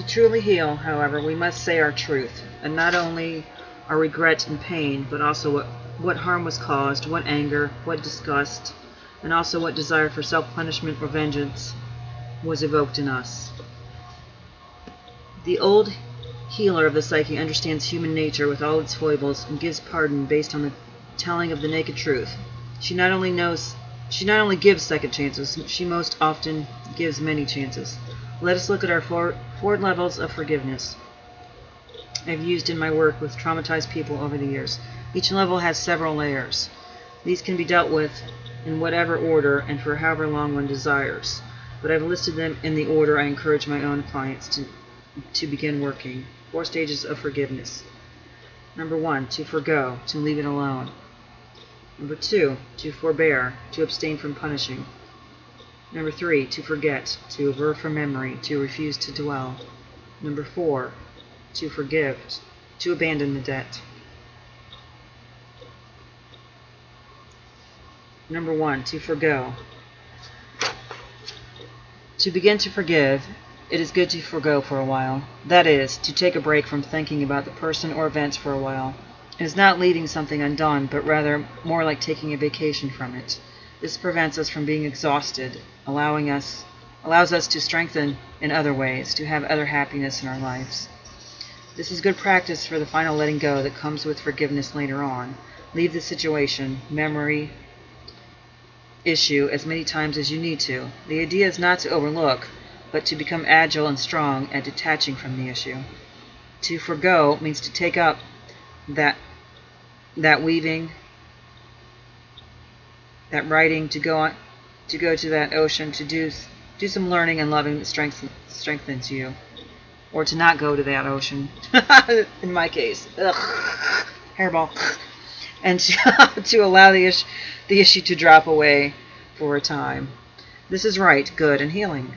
To truly heal, however, we must say our truth, and not only our regret and pain, but also what harm was caused, what anger, what disgust, and also what desire for self-punishment or vengeance was evoked in us. The old healer of the psyche understands human nature with all its foibles and gives pardon based on the telling of the naked truth. She not only gives second chances, she most often gives many chances. Let us look at our four levels of forgiveness I've used in my work with traumatized people over the years. Each level has several layers. These can be dealt with in whatever order and for however long one desires, but I've listed them in the order I encourage my own clients to begin working. 4 stages of forgiveness. Number 1, to forego, to leave it alone. Number 2, to forbear, to abstain from punishing. Number 3, to forget, to aver from memory, to refuse to dwell. Number 4, to forgive, to abandon the debt. Number 1, to forego. To begin to forgive, it is good to forego for a while. That is, to take a break from thinking about the person or events for a while. It is not leaving something undone, but rather more like taking a vacation from it. This prevents us from being exhausted, allows us to strengthen in other ways, to have other happiness in our lives. This is good practice for the final letting go that comes with forgiveness later on. Leave the situation, memory, issue as many times as you need to. The idea is not to overlook, but to become agile and strong at detaching from the issue. To forego means to take up that weaving, that writing, to go to that ocean, to do some learning and loving that strengthens you, or to not go to that ocean. In my case, hairball, and to allow the issue to drop away for a time. This is right, good, and healing.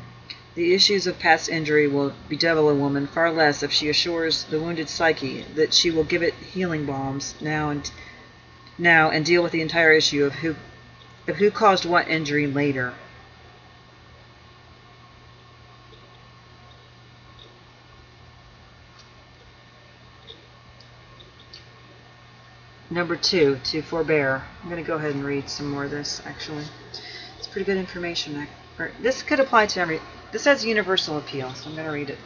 The issues of past injury will bedevil a woman far less if she assures the wounded psyche that she will give it healing balms now and deal with the entire issue of who caused what injury later. Number 2, to forbear. I'm going to go ahead and read some more of this, actually. It's pretty good information. This could apply to this has universal appeal, so I'm going to read it.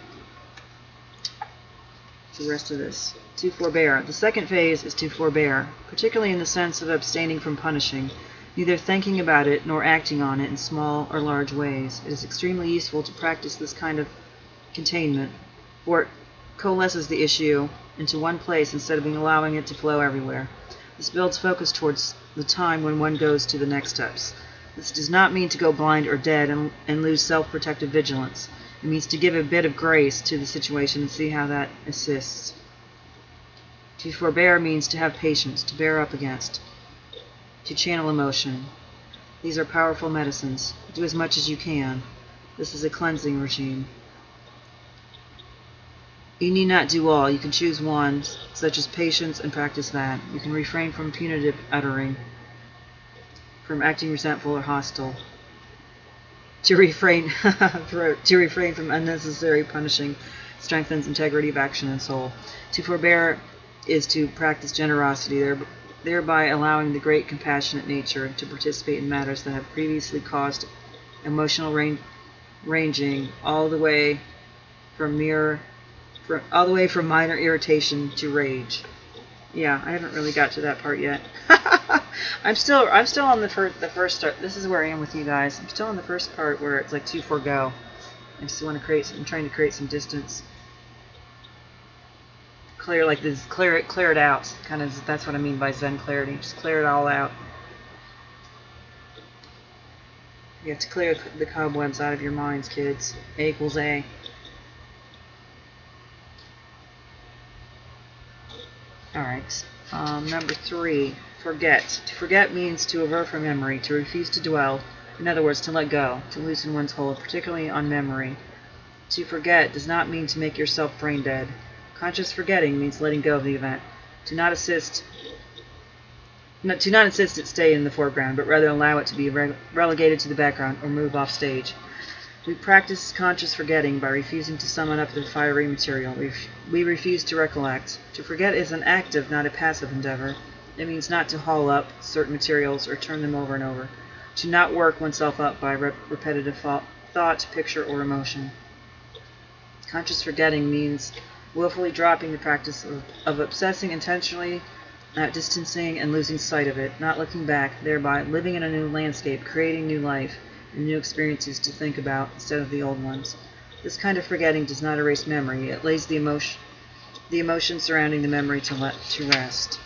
The rest of this. To forbear. The second phase is to forbear, particularly in the sense of abstaining from punishing, neither thinking about it nor acting on it in small or large ways. It is extremely useful to practice this kind of containment, for it coalesces the issue into one place instead of allowing it to flow everywhere. This builds focus towards the time when one goes to the next steps. This does not mean to go blind or dead and lose self-protective vigilance. It means to give a bit of grace to the situation and see how that assists. To forbear means to have patience, to bear up against, to channel emotion. These are powerful medicines. Do as much as you can. This is a cleansing regime. You need not do all. You can choose one, such as patience, and practice that. You can refrain from punitive uttering, from acting resentful or hostile. To refrain from unnecessary punishing strengthens integrity of action and soul. To forbear is to practice generosity, thereby allowing the great compassionate nature to participate in matters that have previously caused emotional ranging all the way from minor irritation to rage. Yeah, I haven't really got to that part yet. I'm still on the first start. This is where I am with you guys. I'm still on the first part where it's like to forego. I'm trying to create some distance. Clear it out. Kind of, that's what I mean by Zen clarity. Just clear it all out. You have to clear the cobwebs out of your minds, kids. A equals A. Alright, number 3, forget. To forget means to aver from memory, to refuse to dwell. In other words, to let go, to loosen one's hold, particularly on memory. To forget does not mean to make yourself brain dead. Conscious forgetting means letting go of the event. To not insist it stay in the foreground, but rather allow it to be relegated to the background or move off stage. We practice conscious forgetting by refusing to summon up the fiery material. We refuse to recollect. To forget is an active, not a passive endeavor. It means not to haul up certain materials or turn them over and over. To not work oneself up by repetitive thought, picture, or emotion. Conscious forgetting means willfully dropping the practice of obsessing intentionally, distancing and losing sight of it, not looking back, thereby living in a new landscape, creating new life, and new experiences to think about instead of the old ones. This kind of forgetting does not erase memory. It lays the emotion surrounding the memory to rest.